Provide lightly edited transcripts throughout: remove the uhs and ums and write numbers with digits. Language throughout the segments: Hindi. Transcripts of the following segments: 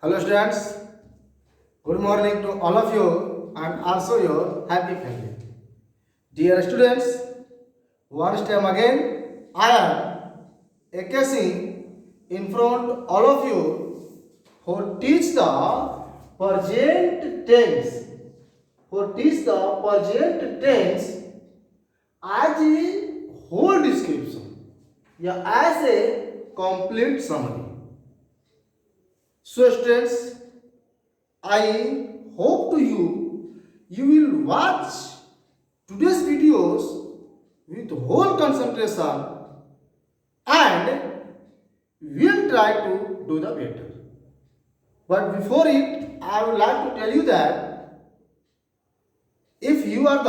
Hello students, good morning to all of you and also your happy family. Dear students, once time again I am AKC in front of all of you who teach the present tense, as a whole description, yeah, as a complete summary. So students, I hope to you will watch today's videos with whole concentration and will try to do the better. But before it, I would like to tell you that if you are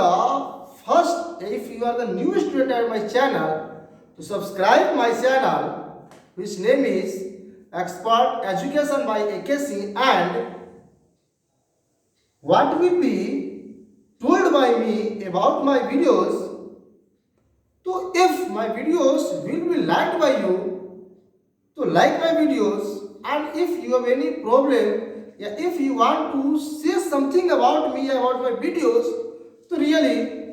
the new student at my channel, to subscribe my channel, which name is Expert Education by AKC, and what will be told by me about my videos. So if my videos will be liked by you, to like my videos, and if you have any problem, if you want to say something about me, about my videos, so really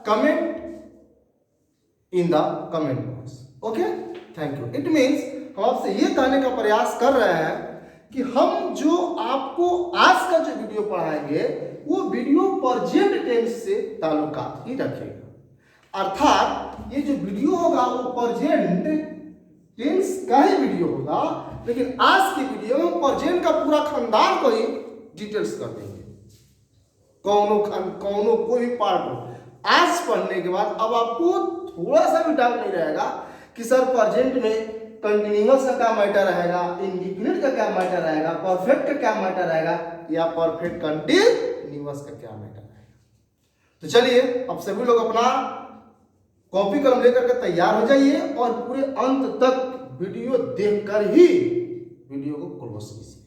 comment in the comment box. Okay, thank you. It means हम आपसे ये कहने का प्रयास कर रहे हैं कि हम जो आपको आज का जो वीडियो पढ़ाएंगे वो वीडियो प्रेजेंट टेंस से ताल्लुकात ही रखेगा। अर्थात ये जो वीडियो होगा वो प्रेजेंट टेंस का ही वीडियो होगा, लेकिन आज की वीडियो में प्रेजेंट का पूरा खानदान को ही डिटेल्स कर देंगे। कौनों कोई भी पार्ट हो आज पढ़ने के बाद अब आपको थोड़ा सा भी डाउट नहीं रहेगा कि सर प्रेजेंट में कंटिन्यूअस का क्या मैटर रहेगा, इंडिफिनिट का क्या मैटर रहेगा, परफेक्ट का क्या मैटर रहेगा, या परफेक्ट कंटिन्यूअस का क्या मैटर रहेगा। तो चलिए अब सभी लोग अपना कॉपी कलम लेकर के तैयार हो जाइए और पूरे अंत तक वीडियो देखकर ही वीडियो को क्लोज कीजिए।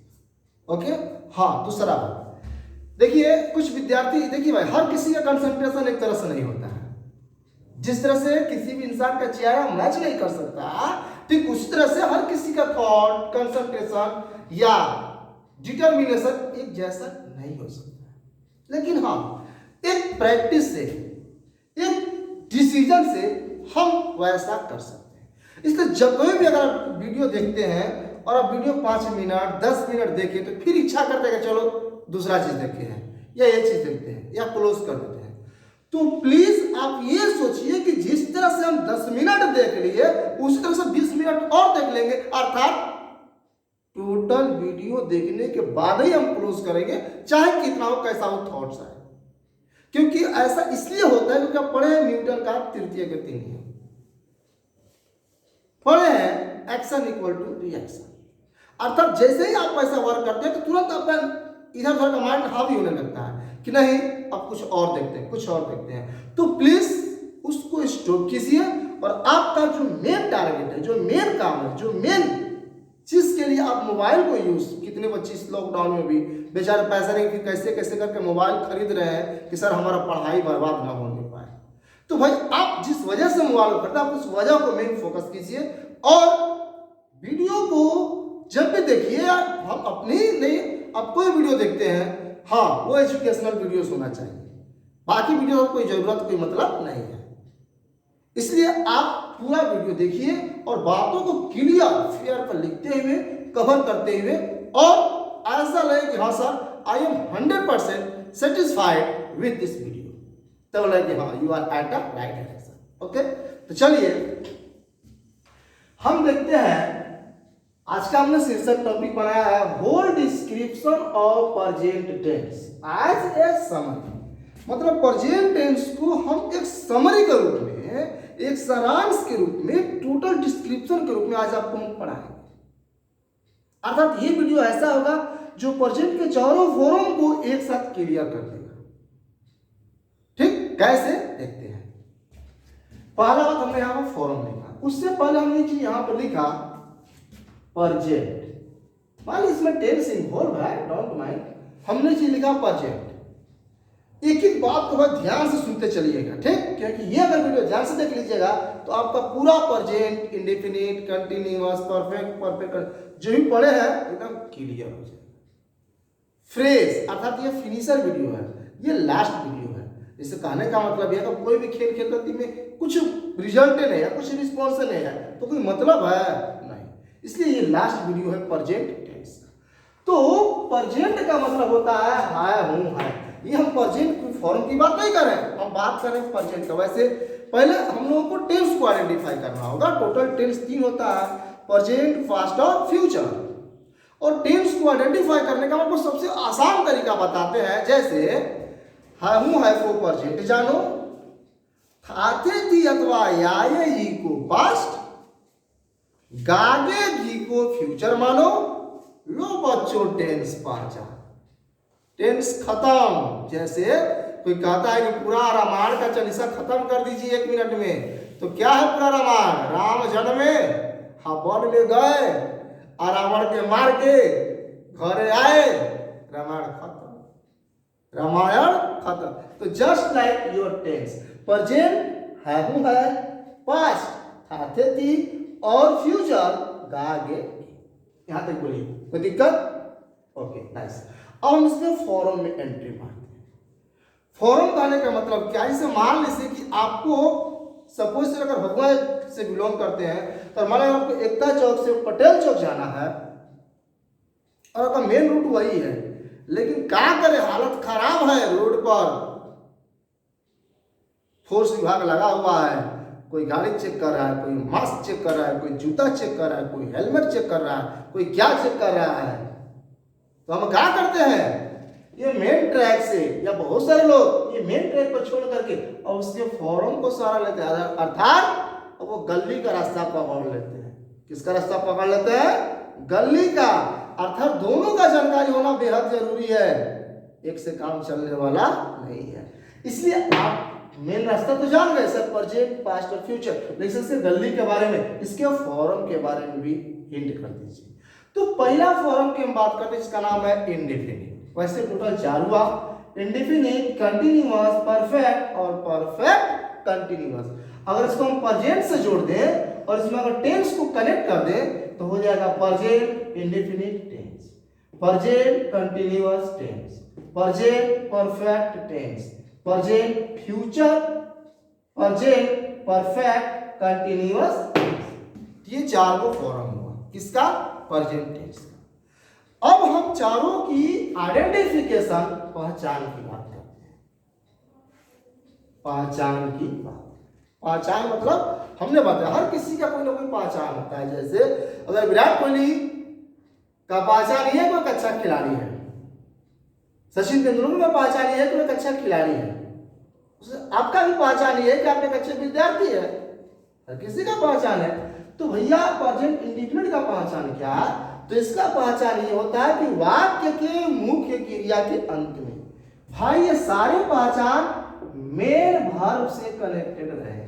ओके, हाँ, दूसरा देखिए, कुछ विद्यार्थी, देखिए भाई, हर किसी का कंसंट्रेशन एक तरह से नहीं होता है। जिस तरह से किसी भी इंसान का चेहरा मैच नहीं कर सकता, ठीक उसी तरह से हर किसी का थॉट, कंसंट्रेशन या डिटर्मिनेशन एक जैसा नहीं हो सकता। लेकिन हाँ, एक प्रैक्टिस से, एक डिसीजन से हम वैसा कर सकते हैं। इसलिए जब कोई भी अगर आप वीडियो देखते हैं और आप वीडियो 5 मिनट 10 मिनट देखें तो फिर इच्छा करते हैं कि चलो दूसरा चीज देखते हैं या ये चीज देखते हैं या क्लोज कर देते हैं, तो प्लीज आप ये सोचिए कि जिस तरह से हम 10 मिनट देख लिए उसी तरह से 20 मिनट और देख लेंगे। अर्थात टोटल वीडियो देखने के बाद ही हम क्लोज करेंगे, चाहे कितना हो, कैसा हो थॉट्स आए। क्योंकि ऐसा इसलिए होता है क्योंकि आप पढ़े हैं न्यूटन का तृतीय गति नियम, पढ़े हैं एक्शन इक्वल टू रिएक्शन। अर्थात जैसे ही आप ऐसा वर्क करते हैं तो तुरंत आपका इधर उधर का माइंड हावी होने लगता है कि नहीं अब कुछ और देखते हैं, कुछ और देखते हैं। तो प्लीज उसको स्टॉप कीजिए और आपका जो मेन टारगेट है, जो मेन काम है, जो मेन चीज के लिए आप मोबाइल को यूज, कितने बच्चे इस लॉकडाउन में भी बेचारे पैसा नहीं कि कैसे कैसे करके मोबाइल खरीद रहे हैं कि सर हमारा पढ़ाई बर्बाद ना होने पाए। तो भाई आप जिस वजह से मोबाइल करते हैं आप उस वजह को मेन फोकस कीजिए और वीडियो को जब भी देखिए, हम अपनी नहीं, अब कोई वीडियो देखते हैं, हाँ वो एजुकेशनल वीडियोस होना चाहिए, बाकी वीडियो का कोई जरूरत, कोई मतलब नहीं है। इसलिए आप पूरा वीडियो देखिए और बातों को क्लियर फेयर पर लिखते हुए, कवर करते हुए, और ऐसा लगे कि हाँ sir I am 100% satisfied with this video, तब लगे हाँ you are at the right direction. Okay, तो चलिए हम देखते हैं। आज का हमने शीर्षक टॉपिक बनाया है whole description of present tense as a summary. मतलब प्रेजेंट टेंस को हम एक समरी के रूप में, एक सारांश के रूप में, टोटल डिस्क्रिप्शन के रूप में आज आपको हम पढ़ाएंगे। अर्थात ये वीडियो ऐसा होगा जो प्रेजेंट के चारों फॉर्म को एक साथ क्लियर कर देगा। ठीक, कैसे देखते हैं। पहला बात हमने यहां पर फॉर्म लिखा, उससे पहले हमने यहां पर लिखा प्रेजेंट। मान लीजिए इसमें टेंस इन्वॉल्व है, डोंट माइंड, हमने चीज लिखा प्रेजेंट। एक एक बात को बहुत ध्यान से सुनते चलिएगा, ठीक, क्योंकि ये अगर वीडियो ध्यान से देख लीजिएगा तो आपका पूरा present, indefinite, continuous, perfect, perfect जो भी पढ़े हैं एकदम क्लियर हो जाएगा। फ्रेज अर्थात ये फिनिशर वीडियो है, ये लास्ट वीडियो है। इससे कहने का मतलब यह कि कोई भी खेल खेलते में कुछ रिजल्ट नहीं है, कुछ रिस्पॉन्स नहीं है, तो कोई मतलब है नहीं, इसलिए ये लास्ट वीडियो है प्रेजेंट टेंस। तो प्रेजेंट का मतलब होता है हूं है। ये हम प्रेजेंट फॉर्म की बात नहीं कर रहे हैं, हम बात कर रहे हैं प्रेजेंट का। वैसे पहले हम लोगों को टेंस को आइडेंटिफाई करना होगा। टोटल टेंस 3 होता है, प्रेजेंट, पास्ट और फ्यूचर। और टेंस को आइडेंटिफाई करने का हम आपको सबसे आसान तरीका बताते हैं। जैसे हूं है को प्रेजेंट जानो, खाते थी अथवा याये ही को पास्ट, गागे भी को फ्यूचर मानो। लो बच्चों टेंस पहचान। टेंस खत्म। जैसे कोई कहता है कि पूरा रामायण का चालीसा खत्म कर दीजिए 1 मिनट में, तो क्या है पूरा रामायण? राम जन्मे, वन में गए और रावण के मार के घरे आए, रामायण खत्म, रामायण खत्म। तो just like your tense, present है हूं है, पास्ट थे थी और फ्यूचर गागे। यहां तक बोलिए, कोई दिक्कत? Okay nice. अब हम इसमें फॉर्म में एंट्री मारते हैं। फॉर्म कहने का मतलब क्या? जैसे मान लीजिए कि आपको सपोज से अगर भगवा से बिलोंग करते हैं तो मान लीजिए आपको एकता चौक से पटेल चौक जाना है और आपका मेन रूट वही है, लेकिन क्या करे, हालत खराब है, रोड पर फोर्स विभाग लगा हुआ है, कोई गाड़ी चेक कर रहा है, कोई मास्क चेक कर रहा है, कोई जूता चेक कर रहा है, कोई हेलमेट चेक कर रहा है, कोई क्या चेक कर रहा है। तो हम क्या करते हैं, ये मेन ट्रैक से, या बहुत सारे लोग ये मेन ट्रैक पर छोड़ करके और उसके फॉर्म को सारा लेते हैं, अर्थात वो गली का रास्ता पकड़ लेते हैं। किसका रास्ता पकड़ लेते हैं? गली का। अर्थात दोनों का जानकारी होना बेहद जरूरी है, एक से काम चलने वाला नहीं है। इसलिए आप मेन रास्ता तो जान गए सर, प्रेजेंट, पास्ट और फ्यूचर, लेकिन इससे गली के बारे में, इसके फॉर्म के बारे में भी हिंट कर दीजिए। तो पहला फॉर्म की हम बात करते हैं, इसका नाम है इंडेफिनिट। वैसे टोटल 4 हुआ, इंडेफिनिट, कंटिन्यूअस, परफेक्ट और परफेक्ट कंटिन्यूअस। अगर इसको हम प्रेजेंट से जोड़ दें और इसमें अगर टेंस को कनेक्ट कर दें तो हो जाएगा present indefinite tense, present continuous tense, present perfect tense, present future, present perfect continuous tense. ये 4 को फॉर्म हुआ किसका? प्रेजेंट टेंस का। अब हम चारों की आइडेंटिफिकेशन, पहचान की बात करते हैं। पहचान की बात, पहचान मतलब हमने बताया हर किसी का कोई ना कोई पहचान होता है। जैसे अगर विराट कोहली का पहचान ये कोई अच्छा खिलाड़ी है, सचिन तेंदुलकर का पहचान ये है कि एक अच्छा खिलाड़ी है, आपका भी पहचान ये है कि आप एक अच्छे विद्यार्थी है, हर किसी का पहचान है। तो भैया प्रेजेंट इंडेफिनिट का पहचान क्या है? तो इसका पहचान ये होता है कि वाक्य के मुख्य क्रिया के अंत में, भाई ये सारे पहचान मेन वर्ब से कनेक्टेड रहे।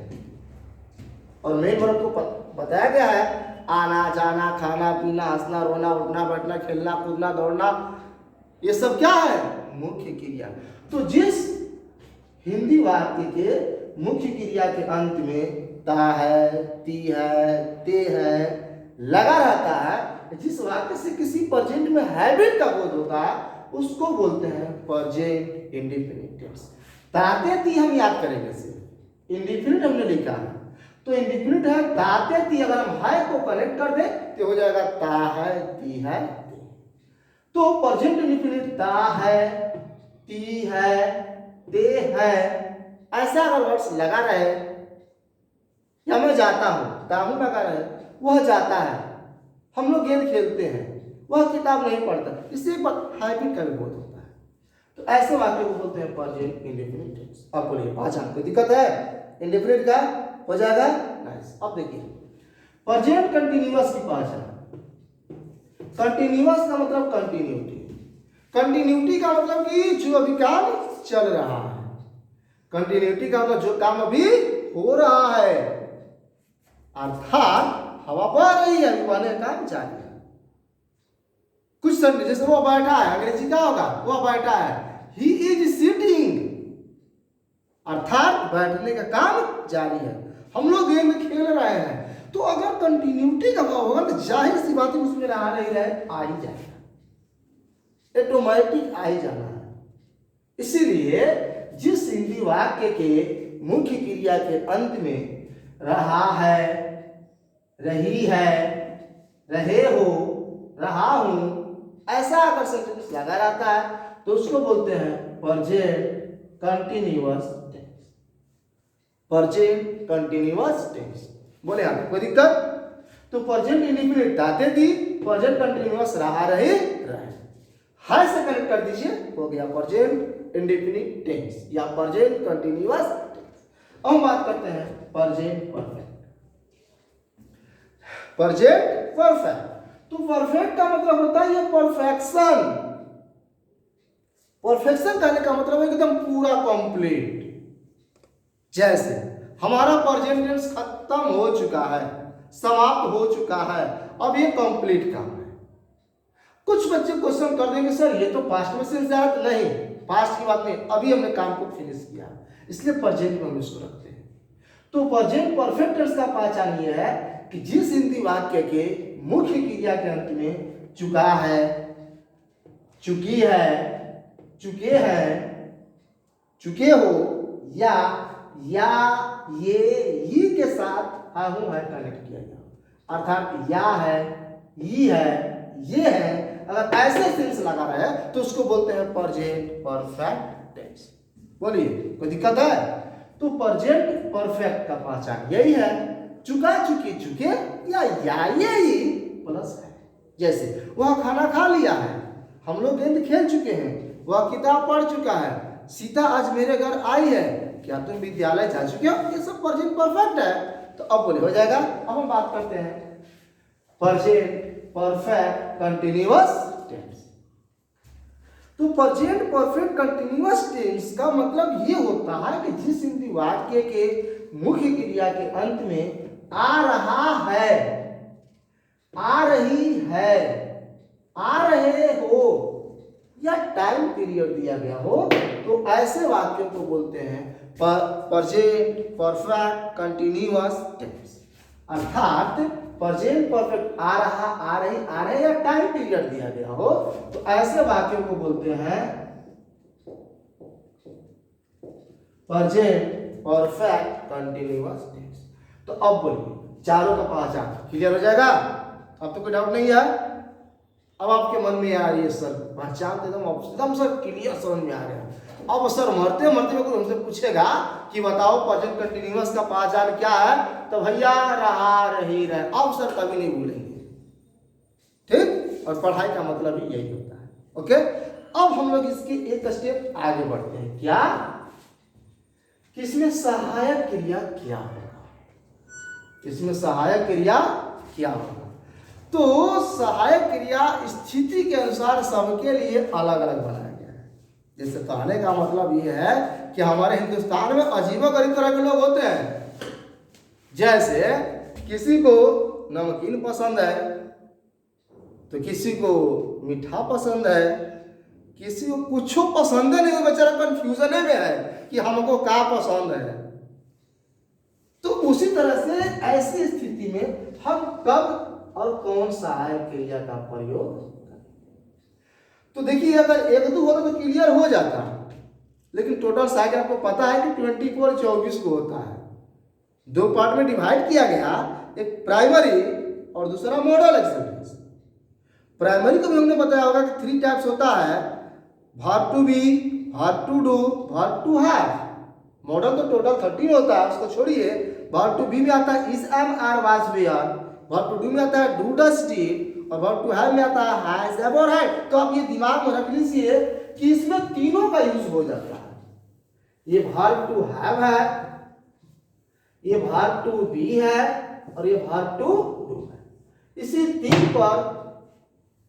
और मेन वर्ब को बताया गया है, आना जाना, खाना पीना, हंसना रोना, उठना बैठना, खेलना कूदना, दौड़ना, ये सब क्या है? मुख्य क्रिया। तो जिस हिंदी वाक्य के मुख्य क्रिया के अंत में ता है, ती है, ते है लगा रहता है, जिस वाक्य से किसी प्रेजेंट में हैबिट का बोध होता है, उसको बोलते हैं प्रेजेंट इंडेफिनिट टेंस। ताते ती हम याद करेंगे सिर्फ, इंडेफिनिट हमने लिखा है तो इंडेफिनिट है ताते ती, अगर हम है को कनेक्ट कर दे तो हो जाएगा ता है, ती है, ते। तो प्रेजेंट इंडेफिनिट ता है, ती है, ते है, ऐसा अगर वर्ड्स लगा रहे, या मैं जाता हूं, ताहू लगा रहे, वह जाता है, हम लोग गेंद खेलते हैं, वह किताब नहीं पढ़ता, इससे एक बात हैबिट का भी बोध होता है। तो ऐसे वाक्य को बोलते हैं प्रेजेंट इंडेफिनिट टेंस। अब बोलिए पहचान, कोई दिक्कत है? इंडेफिनिट का हो जाएगा नाइस। अब देखिए प्रेजेंट कंटिन्यूअस की पहचान। कंटिन्यूअस का मतलब कंटिन्यूटी, कंटिन्यूटी का मतलब कि जो अभी काम चल रहा है, कंटिन्यूटी का मतलब जो काम अभी हो रहा है, अर्थात हवा बह रही है, अभी बहने का काम जारी है। कुछ सेंटेंस जैसे वो बैठा है, अंग्रेजी क्या होगा? वो बैठा है, ही इज सिटिंग, अर्थात बैठने का काम जारी है। हम लोग गेम खेल रहे हैं, तो अगर कंटिन्यूटी का भाव होगा तो जाहिर सी बात है उसमें रहा नहीं रहे, आ ही जाएगा, ऑटोमेटिक आ ही जाना है। इसीलिए जिस हिंदी वाक्य के मुख्य क्रिया के अंत में रहा है, रही है, रहे हो, रहा हूं, ऐसा अगर सेंटेंस लगा रहता है तो उसको बोलते हैं present continuous tense. Present continuous tense. बोले आगे कोई दिक्कत? तो प्रेजेंट इंडेफिनिट दाते थी, प्रेजेंट कंटिन्यूअस रहा, रहे, रहे, हाय से कनेक्ट कर दीजिए, हो गया प्रेजेंट इंडेफिनिट टेंस या प्रेजेंट कंटिन्यूअस टेंस। अब हम बात करते हैं प्रेजेंट परफेक्ट। प्रेजेंट परफेक्ट, तो परफेक्ट का मतलब होता है ये परफेक्शन। परफेक्शन कहने का मतलब है एकदम पूरा कंप्लीट। जैसे हमारा प्रेजेंट टेंस खत्म हो चुका है, समाप्त हो चुका है, अब ये कंप्लीट काम है। कुछ बच्चे क्वेश्चन कर देंगे सर ये तो पास्ट में सेंस आया, नहीं पास्ट की बात नहीं, अभी हमने काम को फिनिश किया, इसलिए प्रेजेंट में हम इसको रखते हैं। तो प्रेजेंट परफेक्ट टेंस का पहचान ये है कि जिस हिंदी वाक्य के मुख्य क्रिया के अंत में चुका है, चुकी है, चुके हैं, चुके हो या ये के साथ हा हूं है कनेक्ट किया गया, अर्थात या है, ये है, ये है, अगर ऐसे सेंस लगा रहे हैं तो उसको बोलते हैं प्रेजेंट परफेक्ट टेंस। बोलिए कोई दिक्कत है? तो प्रेजेंट परफेक्ट का पहचान यही है, चुका, चुके, चुके या ये प्लस है। जैसे वह खाना खा लिया है, हम लोग गेंद खेल चुके हैं, वह किताब पढ़ चुका है, सीता आज मेरे घर आई है, क्या तुम विद्यालय जा चुके हो, ये सब प्रेजेंट परफेक्ट है। तो अब बोले हो जाएगा। अब हम बात करते हैं प्रेजेंट परफेक्ट कंटिन्यूअस टेंस। तो प्रेजेंट परफेक्ट कंटिन्यूअस टेंस का मतलब ये होता है कि जिस हिंदी वाक्य के मुख्य क्रिया के अंत में आ रहा है, आ रही है, आ रहे हो या टाइम पीरियड दिया गया हो, तो ऐसे वाक्यों को बोलते हैं प्रेजेंट परफेक्ट कंटिन्यूअस टेंस। अर्थात प्रेजेंट परफेक्ट आ रहा, आ रही, आ रहे या टाइम पीरियड दिया गया हो, तो ऐसे वाक्यों को बोलते हैं प्रेजेंट परफेक्ट कंटिन्यूअस टेंस। तो अब बोलिए चारों का पहचान क्लियर हो जाएगा? अब तो कोई डाउट नहीं है? अब आपके मन में आ रही है सर पहचान तो एकदम सर क्लियर समझ में आ रहा है। अब सर मरते मरते में कोई हमसे पूछेगा कि बताओ प्रेजेंट कंटिन्यूअस का पहचान क्या है, तो भैया रहा, रही, रहे, अब सर कभी नहीं भूलेंगे। ठीक, और पढ़ाई का मतलब ही यही होता है। ओके, अब हम लोग इसके एक स्टेप आगे बढ़ते हैं। क्या? किसमें सहायक क्रिया क्या होगा? इसमें सहायक क्रिया क्या होगा? तो सहायक क्रिया स्थिति के अनुसार सबके लिए अलग अलग बनाया गया है। जैसे कहने का मतलब ये है कि हमारे हिंदुस्तान में अजीबोगरीब तरह के लोग होते हैं। जैसे किसी को नमकीन पसंद है, तो किसी को मीठा पसंद है, किसी को कुछ पसंद नहीं है, बेचारा कंफ्यूजन में है कि हमको क्या पसंद है। तो उसी तरह से ऐसी स्थिति में हम कब और कौन सहायक क्रिया का प्रयोग करें? तो देखिए अगर एक दो होता तो क्लियर हो जाता, लेकिन टोटल सहायक आपको पता है कि 24 24 को होता है। दो पार्ट में डिवाइड किया गया, एक प्राइमरी और दूसरा मॉडल एक्सप्रेशन। प्राइमरी को भी हमने बताया होगा कि 3 टाइप्स होता है, verb to be, verb to do, verb to have. Modal तो टोटल 13 होता है, उसको छोड़िए। वर्ब टू बी में आता है is, am, are, was, were. Verb to do में आता है डू, डज, डिड। और वर्ब टू हैव में आता है हैज, हैव और हैड। तो आप ये दिमाग में रख लीजिए कि इसमें तीनों का यूज हो जाता है। ये वर्ब टू हैव है, ये वर्ब टू बी है और ये वर्ब टू डू है। इसी तीन पर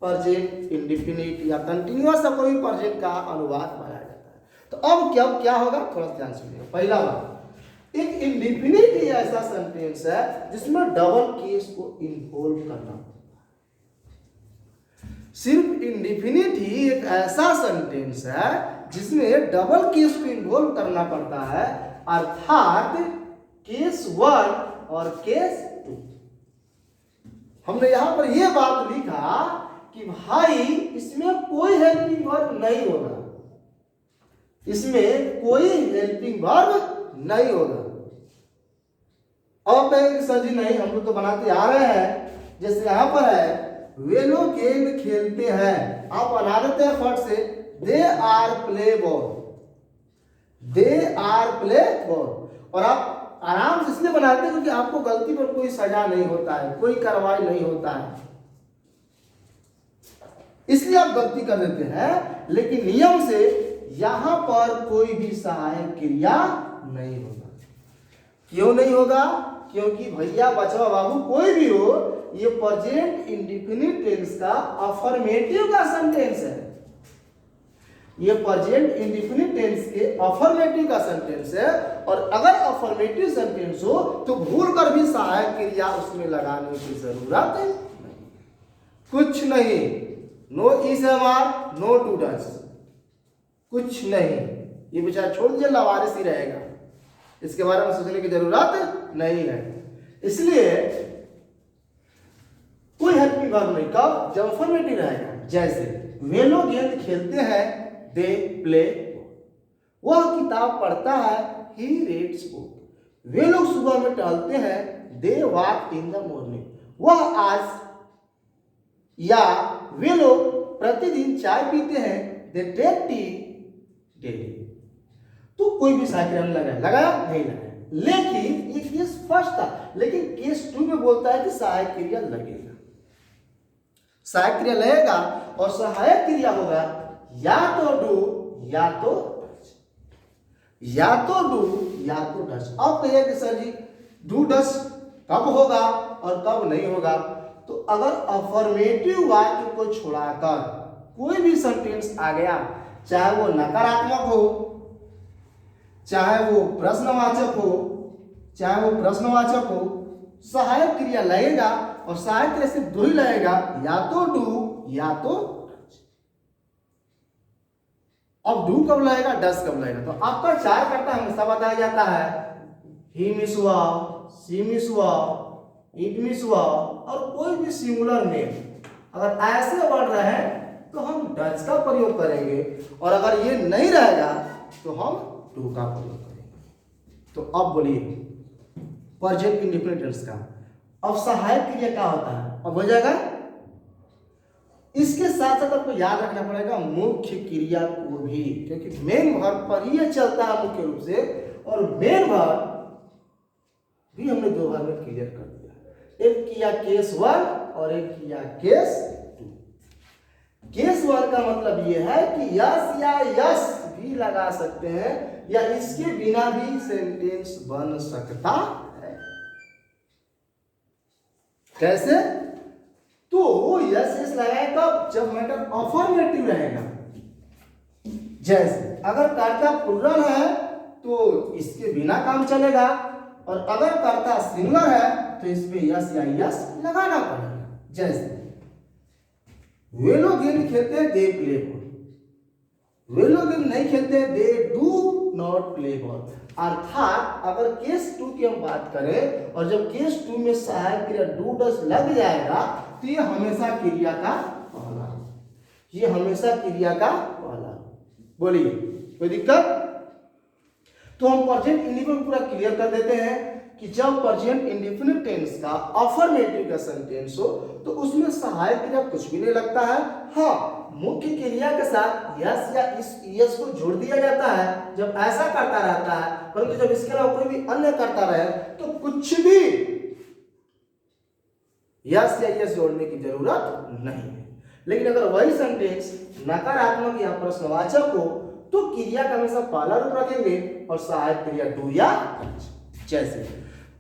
प्रेजेंट इंडेफिनिट या कंटिन्यूअस का कोई प्रेजेंट का अनुवाद बनाया जाता है। तो अब क्या होगा, थोड़ा ध्यान सुनिए। पहला बात, एक इंडेफिनिट ही ऐसा सेंटेंस है जिसमें डबल केस को इन्वॉल्व करना होता है। सिर्फ इंडेफिनिट ही एक ऐसा सेंटेंस है जिसमें डबल केस को इन्वॉल्व करना पड़ता है, अर्थात केस 1 और केस 2। हमने यहां पर यह बात लिखा कि भाई इसमें कोई हेल्पिंग वर्ब नहीं होगा, इसमें कोई हेल्पिंग वर्ब नहीं होगा। अब कहेंगे सर जी नहीं, हम लोग तो बनाते आ रहे हैं। जैसे यहां पर है वे लोग गेंद खेलते हैं, आप बना देते हैं फट से they are play ball, they are play ball. और आप आराम से इसलिए बनाते हैं क्योंकि आपको गलती पर कोई सजा नहीं होता है, कोई कार्रवाई नहीं होता है, इसलिए आप गलती कर देते हैं। लेकिन नियम से यहां पर कोई भी सहायक क्रिया नहीं होगा। क्यों नहीं होगा? क्योंकि भैया बचवा बाबू कोई भी हो, ये प्रेजेंट इंडेफिनिट टेंस का अफर्मेटिव का सेंटेंस है। ये प्रेजेंट इंडेफिनिट टेंस के अफर्मेटिव का सेंटेंस है। और अगर अफर्मेटिव सेंटेंस हो तो भूल कर भी सहायक क्रिया उसमें लगाने की जरूरत नहीं, कुछ नहीं। No is am no to does, कुछ नहीं। ये बेचारा छोड़ दीजिए, लावारिस ही रहेगा, इसके बारे में सोचने की जरूरत नहीं है। इसलिए कोई हेल्पिंग वर्ब नहीं। कब? जब अफर्मेटिव रहेगा। जैसे वे लोग गेंद खेलते हैं, दे प्ले, वह किताब पढ़ता है, ही रीड्स बुक। वे लोग सुबह में टहलते हैं, they walk in the morning, वह आज, या वे लोग प्रतिदिन चाय पीते हैं, दे टेक टी डेली। तो कोई भी सहायक क्रिया लगाया नहीं लगाया। लेकिन ये केस फर्स्ट था, लेकिन केस 2 में बोलता है कि सहायक क्रिया लगेगा, सहायक क्रिया लगेगा। और सहायक क्रिया होगा या तो डू या तो डस, या तो डू या तो डस। अब कहिए कि सर जी डू डस कब होगा और कब नहीं होगा? तो अगर अफर्मेटिव वाक्य को छोड़ाकर कोई भी सेंटेंस आ गया, चाहे वो नकारात्मक हो, चाहे वो प्रश्नवाचक हो, चाहे वो प्रश्नवाचक हो, सहायक क्रिया लगेगा। और सहायक क्रिया सिर्फ 2 ही लगेगा, या तो डू या तो डस। अब डू कब लगेगा, डस कब लगेगा? तो आपका 4 करता हमेशा बताया जाता है, ही मिस हुआ, सी मिस हुआ, इट मिस हुआ। और कोई भी सिंगुलर नेम अगर ऐसे वर्ड रहे तो हम डस का प्रयोग करेंगे, और अगर ये नहीं रहेगा तो हम डू का प्रयोग करेंगे। तो अब बोलिए प्रेजेंट इंडेफिनिट टेंस का अब सहायक क्रिया क्या होता है? अब हो जाएगा। इसके साथ साथ आपको याद रखना पड़ेगा मुख्य क्रिया को भी, क्योंकि मेन वर्ब पर ही चलता है मुख्य रूप से। और मेन वर्ब भी हमने 2 बार में क्लियर कर दिया, एक किया केस 1 और एक किया केस 2। केस 1 का मतलब ये है कि यस या यस भी लगा सकते हैं, या इसके बिना भी सेंटेंस बन सकता है। कैसे? तो यस यस लगाए कब? जब मैटर अफर्मेटिव रहेगा। जैसे अगर कर्ता प्लुरल है तो इसके बिना काम चलेगा, और अगर कर्ता सिंगुलर है तो इसमें यस या यस लगाना पड़ेगा। जैसे वे लोग गेंद खेलते हैं, दे प्ले बॉल। वे लोग गेंद नहीं खेलते, they do not play ball. अर्थात अगर केस 2 की हम बात करें, और जब केस 2 में सहायक क्रिया डू डस लग जाएगा तो ये हमेशा क्रिया का पहला, ये हमेशा क्रिया का पहला। बोलिए कोई दिक्कत? तो हम प्रेजेंट इंडेफिनिट पूरा क्लियर कर देते हैं कि जब प्रेजेंट इंडेफिनिट टेंस का अफर्मेटिव का सेंटेंस हो तो उसमें सहायक क्रिया कुछ भी नहीं लगता है। हाँ, मुख्य क्रिया के साथ यस या इस यस को जोड़ दिया जाता है जब ऐसा करता रहता है, परंतु जब इसके अलावा कोई भी अन्य करता रहे तो कुछ भी यस या यस जोड़ने की जरूरत नहीं है। लेकिन अगर वही सेंटेंस नकारात्मक या प्रश्नवाचक हो तो क्रिया का हमेशा पहला रूप रखेंगे और सहायक क्रिया डू या डस। जैसे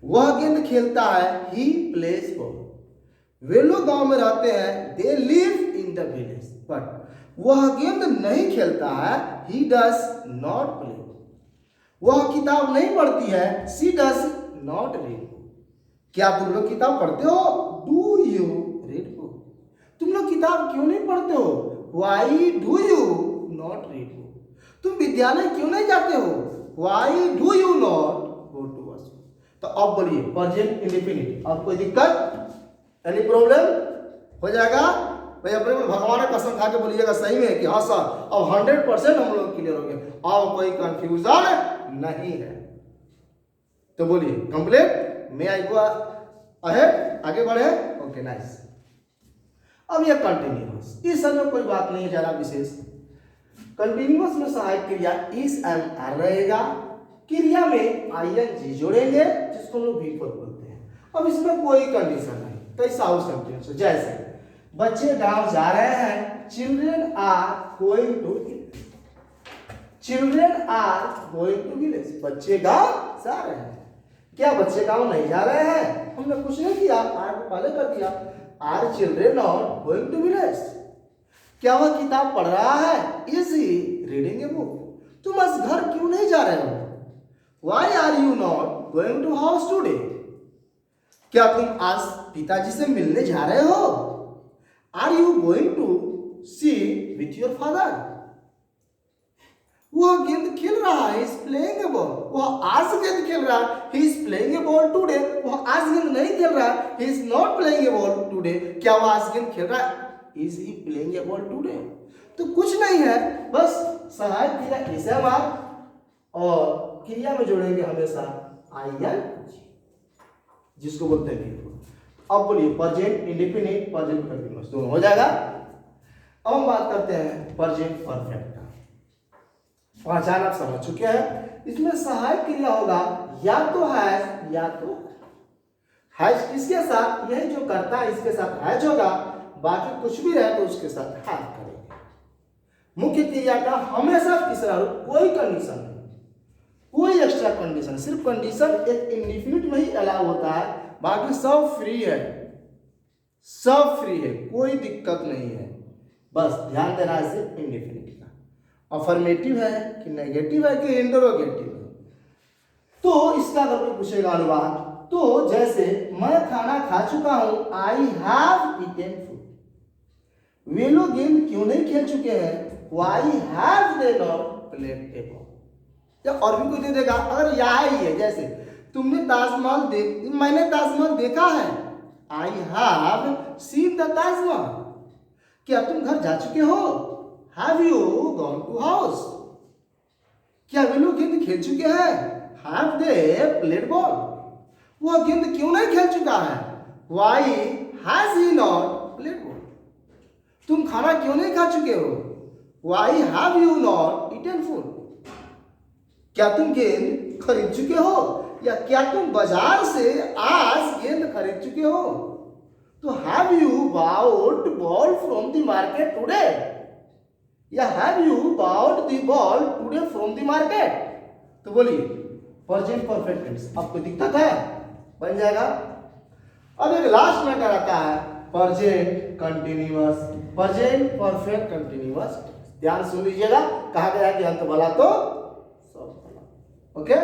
वह गेंद खेलता है, ही प्लेस बॉल। वे लोग गांव में रहते हैं, they live in the village. But वह गेंद नहीं खेलता है, ही डस नॉट प्ले। वह किताब नहीं पढ़ती है, सी डस नॉट रीड। क्या तुम लोग किताब पढ़ते हो? Do you read book? तुम लोग किताब क्यों नहीं पढ़ते हो? Why do you not read book? तुम विद्यालय क्यों नहीं जाते हो? Why do you not go to school? तो अब बोलिए प्रेजेंट इंडेफिनिट। अब कोई दिक्कत, एनी प्रॉब्लम? हो जाएगा भाई? अपने को भगवान का कसम खा के बोलिएगा सही में कि हाँ सर अब 100% हम लोग क्लियर हो गए, अब कोई कंफ्यूजन नहीं है। तो बोलिए कंप्लीट। मे आई गो अहेड? आगे बढ़े? Okay nice. अब ये कंटिन्यूअस, इस समय कोई बात नहीं है ज्यादा विशेष। कंटिन्यूअस में सहायक क्रिया इस एम आर रहेगा, क्रिया में आईएनजी जोड़ेंगे जिसको हम लोग भी बोलते हैं। अब इसमें कोई कंडीशन नहीं, कैसा हो सेंटेंस? जैसे बच्चे गांव जा रहे हैं, children are going to, children are going to village. बच्चे गांव जा रहे हैं। क्या बच्चे गांव नहीं जा रहे हैं? हमने कुछ नहीं किया, आर को पहले कर दिया। Are children not going to village? क्या वह किताब पढ़ रहा है? Is he reading a book? तुम आज घर क्यों नहीं जा रहे हो? Why are you not going to house today? क्या तुम आज पिताजी से मिलने जा रहे हो? Are you going to see with your father? वह गेंद खेल रहा है, इज प्लेइंग ए बॉल। वह आज गेंद खेल रहा है, he is playing a ball today. वह आज गेंद नहीं खेल रहा है, he is not playing a ball today. क्या वह आज गेंद खेल रहा है? Is he playing a ball today? तो कुछ नहीं है, बस सहायक क्रिया इसे बार और क्रिया में जोड़ेंगे हमेशा आईएनजी, जिसको बोलते हैं। अब बोलिए प्रेजेंट इंडेफिनिट, प्रेजेंट कंटीन्यूअस दोनों हो जाएगा। अब हम बात करते हैं प्रेजेंट परफेक्ट का। पहचान आप समझ चुके हैं। इसमें सहायक क्रिया होगा या तो हैज या तो हैज। किसके साथ? यही जो करता है इसके साथ हैज होगा, बाकी कुछ भी रहे तो उसके साथ हैव करेंगे। मुख्य क्रिया का हमेशा तीसरा रूप, कोई कंडीशन नहीं, कोई एक्स्ट्रा कंडीशन। सिर्फ कंडीशन एक इंडेफिनिट में ही अलाउ होता है, बाकी सब फ्री है, सब फ्री है, कोई दिक्कत नहीं है। बस ध्यान देना है सिर्फ इंडेफिनिट का। अफर्मेटिव है कि नेगेटिव है कि इंटरोगेटिव है। तो इसका अगर कोई पूछेगा अनुवाद, तो जैसे मैं खाना खा चुका हूं, आई हैव ईटेन फूड। वे लोग गेंद क्यों नहीं खेल चुके हैं? Why have they not played a ball. या और भी कोई दे देगा, अगर यह ही है, जैसे तुमने ताजमहल मैंने ताजमहल देखा है, I have seen the Taj Mahal. क्या तुम घर जा चुके हो? Have you gone to house? क्या वे लोग गेंद खेल चुके हैं? Have they played ball? वह गेंद क्यों नहीं खेल चुका है? Why has he not played ball? तुम खाना क्यों नहीं खा चुके हो? Why have you not eaten food? क्या तुम गेंद खरीद चुके हो? या क्या तुम बाजार से आज गेंद खरीद चुके हो? तो have you bought ball from the market today? या have you bought the ball today from the market? तो बोलिए प्रेजेंट परफेक्ट टेंस। आपको दिक्कत है? बन जाएगा। अब एक लास्ट मैटर आता है present continuous, present perfect continuous. ध्यान सुन लीजिएगा, कहा गया है कि अंत वाला तो सब वाला। ओके,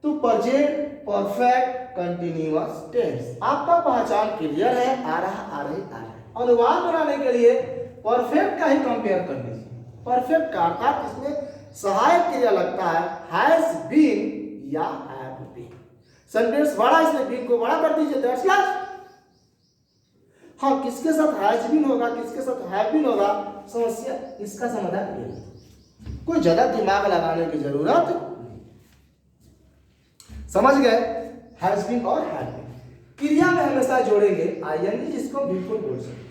तो प्रेजेंट परफेक्ट कंटीन्यूअस टेंस आपका पहचान क्लियर है? आ रहा है। अनुवाद बनाने के लिए परफेक्ट का ही कंपेयर कर लीजिए। परफेक्ट का अर्थात इसमें सहायक क्रिया लगता है हैज बीन या हैव बीन। सेंटेंस बड़ा, इसमें बीन को बड़ा कर दीजिए, दैट्स लास्ट। हाँ, किसके साथ हैज बीन होगा, किसके साथ हैव बीन होगा, समस्या इसका समाधान ये है। कोई ज्यादा दिमाग लगाने की जरूरत नहीं। समझ गए? हैज बीन और हैव बीन। क्रिया में हमेशा जोड़ेंगे आईएनजी, जिसको बिफोर बोल सकते हैं।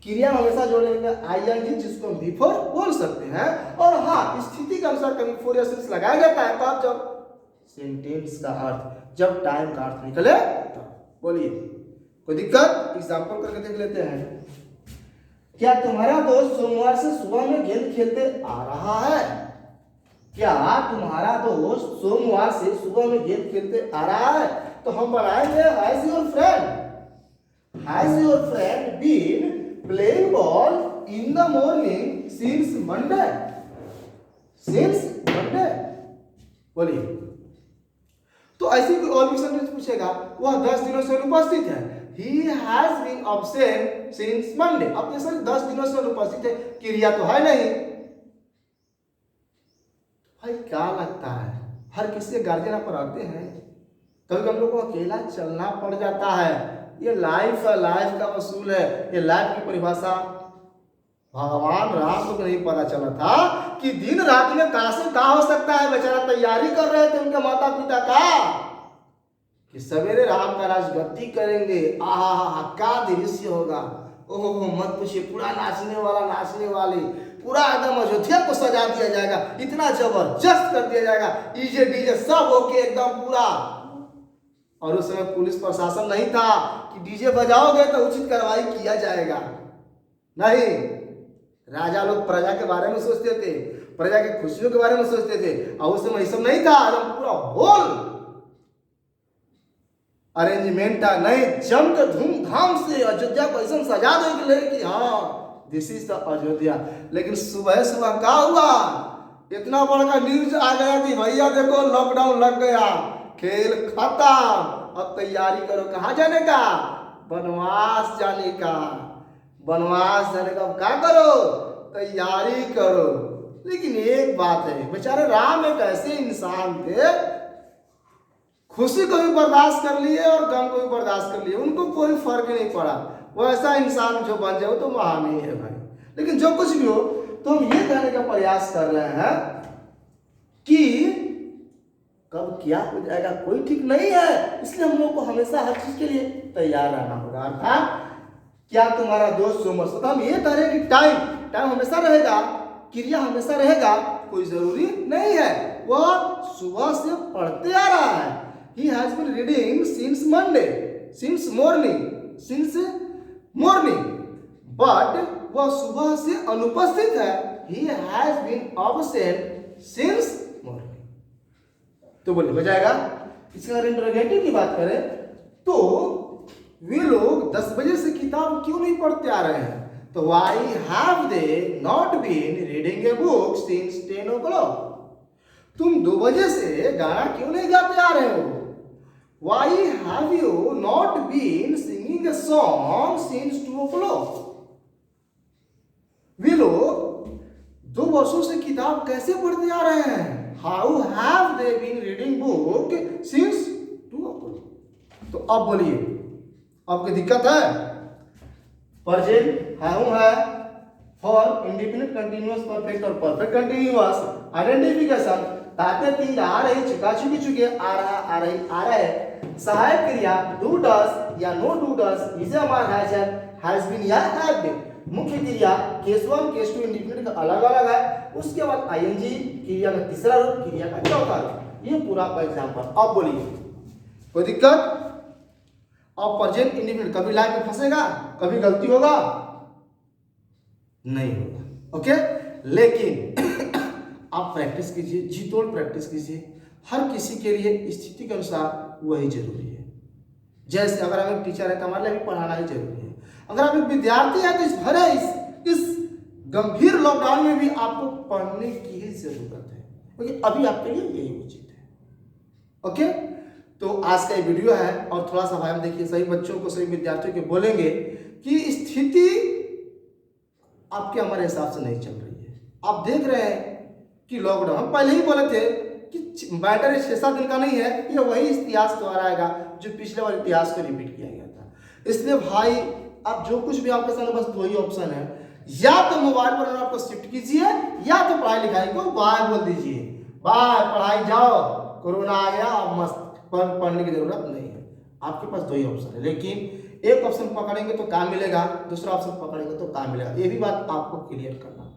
क्रिया में हमेशा जोड़ेंगे आईएनजी, जिसको बिफोर बोल सकते हैं। और हाँ, स्थिति के अनुसार कभी फोर या सिक्स लगाया जाता है, तब जब सेंटेंस का अर्थ, जब टाइम का अर्थ निकले तब। बोलिए कोई दिक्कत? एग्जांपल करके देख लेते हैं। क्या तुम्हारा दोस्त सोमवार से सुबह में गेंद खेलते आ रहा है? क्या तुम्हारा दोस्त सोमवार से सुबह में गेंद खेलते आ रहा है? तो हम बनाएंगे has your friend, has your friend been playing ball in the morning since Monday, since Monday. बोलिए। तो ऐसी कोई और भी सेंटेंस पूछेगा, वह 10 दिनों से अनुपस्थित है, he has been absent since Monday। अब ये सर 10 दिनों से अनुपस्थित है, क्रिया तो है नहीं, भाई क्या लगता है हर किसी के गार्जियन पर रहते हैं, कभी हम लोग को अकेला चलना पड़ जाता है। ये लाइफ है, लाइफ का वसूल है। ये लाइफ की परिभाषा भगवान राम को नहीं पता चला था कि दिन रात में कहां से कहां हो सकता है। बेचारा तैयारी कर रहे थे उनके माता पिता का कि सवेरे राम का राजगद्दी करेंगे। आहा क्या दृश्य होगा, ओहो मत पूछिए। पूरा नाचने वाला नाचने वाली, पूरा एकदम अयोध्या को सजा दिया जाएगा, इतना जबरदस्त कर दिया जाएगा, डीजे डीजे सब होके एकदम पूरा। और उस समय पुलिस प्रशासन नहीं था कि डीजे बजाओगे तो उचित कार्रवाई किया जाएगा, नहीं। राजा लोग प्रजा के बारे में सोचते थे, प्रजा की खुशियों के बारे में सोचते थे। और उस समय सब नहीं था, एकदम पूरा होल अरेंजमेंट था, नहीं जम के धूमधाम से अयोध्या को ऐसा सजा देंगे कि हाँ दिस इज द अयोध्या। लेकिन सुबह सुबह क्या हुआ, इतना बड़ा न्यूज आ गया कि भैया देखो लॉकडाउन लग गया, खेल खत्म, अब तैयारी करो कहाँ जाने का, वनवास जाने का। वनवास जाने का क्या करो, तैयारी करो। लेकिन एक बात है, बेचारे राम एक ऐसे इंसान थे, खुशी को भी बर्दाश्त कर लिए और गम को भी बर्दाश्त कर लिए, उनको कोई फर्क नहीं पड़ा। वो ऐसा इंसान जो बन जाए तो महान ही है भाई। लेकिन जो कुछ भी हो, तो हम ये कहने का प्रयास कर रहे हैं कि कब क्या हो जाएगा कोई ठीक नहीं है, इसलिए हम लोग को हमेशा हर चीज के लिए तैयार रहना होगा। अर्थात क्या तुम्हारा दोस्त जो मस्त, हम ये कह रहे हैं कि टाइम हमेशा रहेगा, क्रिया हमेशा रहेगा, कोई जरूरी नहीं है। वह सुबह से पढ़ते आ रहा है। He has been reading since Monday, since morning, but वह सुबह से अनुपस्थित है। He has been absent since morning। तो बोलिए हो जाएगा। इसका अगर इंटरोगेटिव की बात करें तो वे लोग 10 बजे से किताब क्यों नहीं पढ़ते आ रहे हैं, तो why have they not been reading a book since 10 o'clock? तुम 2 बजे से गाना क्यों नहीं गाते आ रहे हो? Why have you not been singing a song since 2 o'clock? वे लोग 2 वर्षों से किताब कैसे पढ़ते आ रहे हैं? How have they been reading book since 2 o'clock? तो अब बोलिए, आपकी दिक्कत है? प्रेजेंट है फॉर इंडिपेंडेंट कंटिन्यूअस परफेक्ट और परफेक्ट कंटिन्यूअस आइडेंटिफिकेशन। ताते 3 आ रही, चुका चुकी चुके, आ रहा है। सहायक क्रिया डू डस या नो डू डस, इसे हमारा हैज बीन या हैव बीन। मुख्य क्रिया केस 1 केस 2 इंडिपेंडेंट का अलग अलग है। उसके बाद आईएनजी क्रिया का तीसरा रूप, क्रिया का चौथा रूप। ये पूरा आपका एग्जांपल। अब बोलिए कोई दिक्कत? अब प्रेजेंट इंडिपेंडेंट कभी लाइफ में फंसेगा, कभी गलती होगा नहीं होगा, ओके। लेकिन आप प्रैक्टिस कीजिए, जी तोड़ प्रैक्टिस कीजिए। हर किसी के लिए स्थिति के अनुसार वही जरूरी है। जैसे अगर हम एक टीचर है तो हमारे लिए भी पढ़ाना ही जरूरी है। अगर आप एक विद्यार्थी है तो इस गंभीर लॉकडाउन में भी आपको पढ़ने की ही जरूरत है, क्योंकि अभी आपके लिए यही उचित है, ओके। तो आज का ये वीडियो है और थोड़ा सा भाई हम देखिए सही बच्चों को, सही विद्यार्थियों को बोलेंगे कि स्थिति आपके हमारे हिसाब से नहीं चल रही है। आप देख रहे हैं कि लॉकडाउन, हम पहले ही बोले थे कि मैटर 6-7 दिन का नहीं है, ये वही इतिहास दोबारा आएगा जो पिछले वाले इतिहास को रिपीट किया गया था। इसलिए भाई अब जो कुछ भी आपके सामने बस 2 ही ऑप्शन है, या तो मोबाइल पर आपको शिफ्ट कीजिए या तो पढ़ाई लिखाई को बाय बोल दीजिए। बाय, पढ़ाई जाओ, कोरोना आ गया, अब मस्त पढ़ने की जरूरत नहीं है। आपके पास 2 ही ऑप्शन है, लेकिन एक ऑप्शन पकड़ेंगे तो काम मिलेगा, दूसरा ऑप्शन पकड़ेंगे तो काम मिलेगा। ये भी बात आपको क्लियर करना पड़ेगा।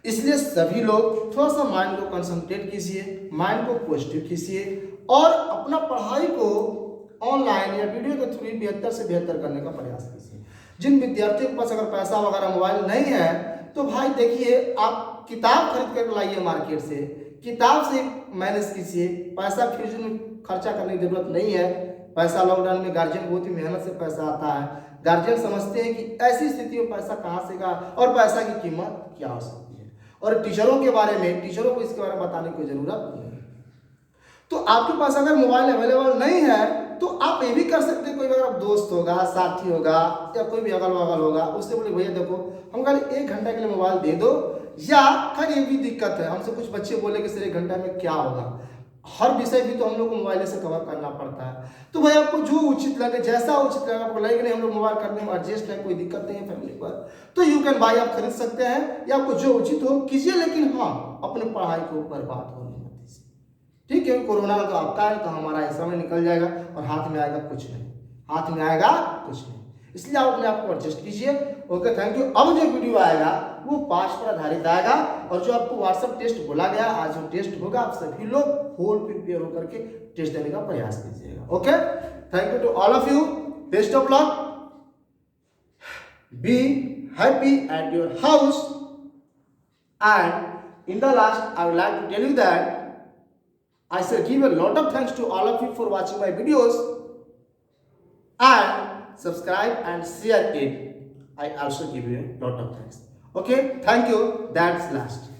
इसलिए सभी लोग थोड़ा सा माइंड को कंसंट्रेट कीजिए, माइंड को पॉजिटिव कीजिए और अपना पढ़ाई को ऑनलाइन या वीडियो के थ्रू बेहतर से बेहतर करने का प्रयास कीजिए। जिन विद्यार्थियों के पास अगर पैसा वगैरह मोबाइल नहीं है तो भाई देखिए, आप किताब खरीद कर लाइए मार्केट से, किताब से मैनेज कीजिए। पैसा फ्यूचर में खर्चा करने की जरूरत नहीं है। पैसा लॉकडाउन में गार्जियन बहुत ही मेहनत से पैसा आता है। गार्जियन समझते हैं कि ऐसी स्थिति में पैसा कहाँ से का और पैसा की कीमत क्या हो सकती है। और टीचरों के बारे में, टीचरों को इसके बारे में बताने की जरूरत नहीं है। तो आपके पास अगर मोबाइल अवेलेबल नहीं है तो आप ये भी कर सकते हैं, कोई अगर दोस्त होगा, साथी होगा या कोई भी अगल बगल होगा, उससे बोले भैया देखो हम खाली 1 घंटा के लिए मोबाइल दे दो, या खैर ये भी दिक्कत है, हमसे कुछ बच्चे बोले कि सर 1 घंटा में क्या होगा, हर विषय भी तो हम लोग को मोबाइल से कवर करना पड़ता है। तो भाई आपको जो उचित लगे, जैसा उचित लगे, आपको लगे नहीं हम लोग मोबाइल करने में एडजस्ट है, कोई दिक्कत नहीं है फैमिली पर, तो यू कैन बाय, आप खरीद सकते हैं, या आपको जो उचित हो कीजिए, लेकिन हाँ अपने पढ़ाई के ऊपर बात होनी मत दीजिए, ठीक है। कोरोना का आपका है तो हमारा ये समय निकल जाएगा और हाथ में आएगा कुछ नहीं, हाथ में आएगा कुछ नहीं, इसलिए आप अपने आप को एडजस्ट कीजिए। Okay, thank you. अब जो वीडियो आएगा वो पास्ट पर आधारित आएगा, और जो आपको व्हाट्सएप टेस्ट बोला गया, आज जो टेस्ट होगा आप सभी लोग होल प्रिपेयर होकर के टेस्ट देने का प्रयास कीजिएगा। Okay, thank you to all of you, best of luck, be happy at your house, and in the last I would like to tell you that I shall give a lot of thanks to all of you for watching my videos, and subscribe and share it. I also give you a lot of thanks. Okay, thank you. That's last.